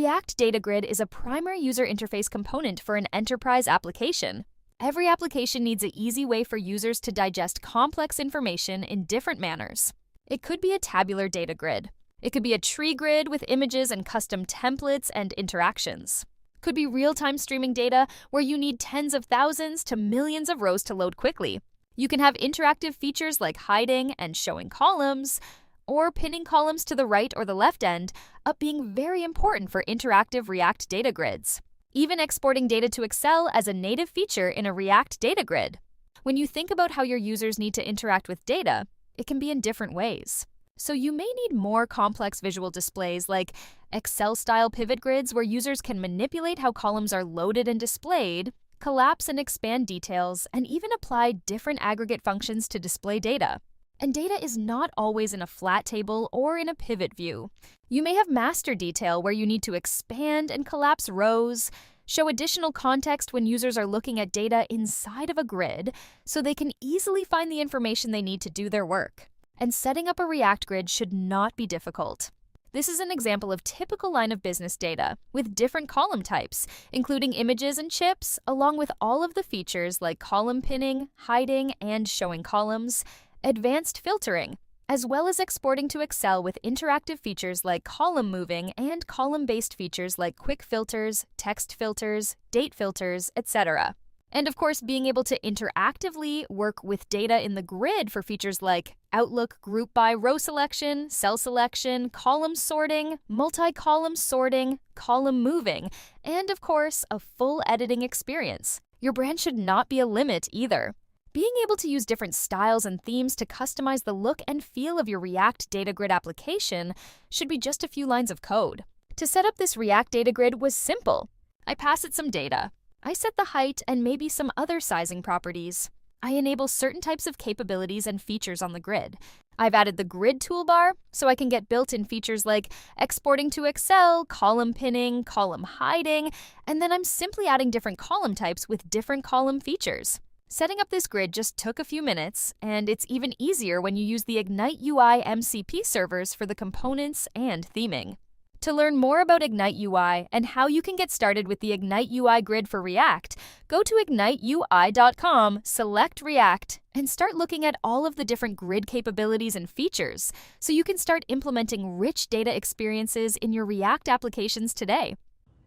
React Data Grid is a primary user interface component for an enterprise application. Every application needs an easy way for users to digest complex information in different manners. It could be a tabular data grid. It could be a tree grid with images and custom templates and interactions. Could be real-time streaming data where you need tens of thousands to millions of rows to load quickly. You can have interactive features like hiding and showing columns, or pinning columns to the right or the left end, up being very important for interactive React data grids. Even exporting data to Excel as a native feature in a React data grid. When you think about how your users need to interact with data, it can be in different ways. So you may need more complex visual displays like Excel-style pivot grids where users can manipulate how columns are loaded and displayed, collapse and expand details, and even apply different aggregate functions to display data. And data is not always in a flat table or in a pivot view. You may have master detail where you need to expand and collapse rows, show additional context when users are looking at data inside of a grid so they can easily find the information they need to do their work. And setting up a React grid should not be difficult. This is an example of typical line of business data with different column types, including images and chips, along with all of the features like column pinning, hiding and showing columns, advanced filtering, as well as exporting to Excel with interactive features like column moving and column-based features like quick filters, text filters, date filters, etc. And of course, being able to interactively work with data in the grid for features like Outlook group by row selection, cell selection, column sorting, multi-column sorting, column moving, and of course, a full editing experience. Your brand should not be a limit either. Being able to use different styles and themes to customize the look and feel of your React Data Grid application should be just a few lines of code. To set up this React Data Grid was simple. I pass it some data. I set the height and maybe some other sizing properties. I enable certain types of capabilities and features on the grid. I've added the grid toolbar so I can get built-in features like exporting to Excel, column pinning, column hiding, and then I'm simply adding different column types with different column features. Setting up this grid just took a few minutes, and it's even easier when you use the Ignite UI MCP servers for the components and theming. To learn more about Ignite UI and how you can get started with the Ignite UI grid for React, go to igniteui.com, select React, and start looking at all of the different grid capabilities and features so you can start implementing rich data experiences in your React applications today.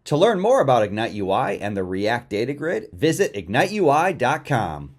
To learn more about Ignite UI and the React Data Grid, visit igniteui.com.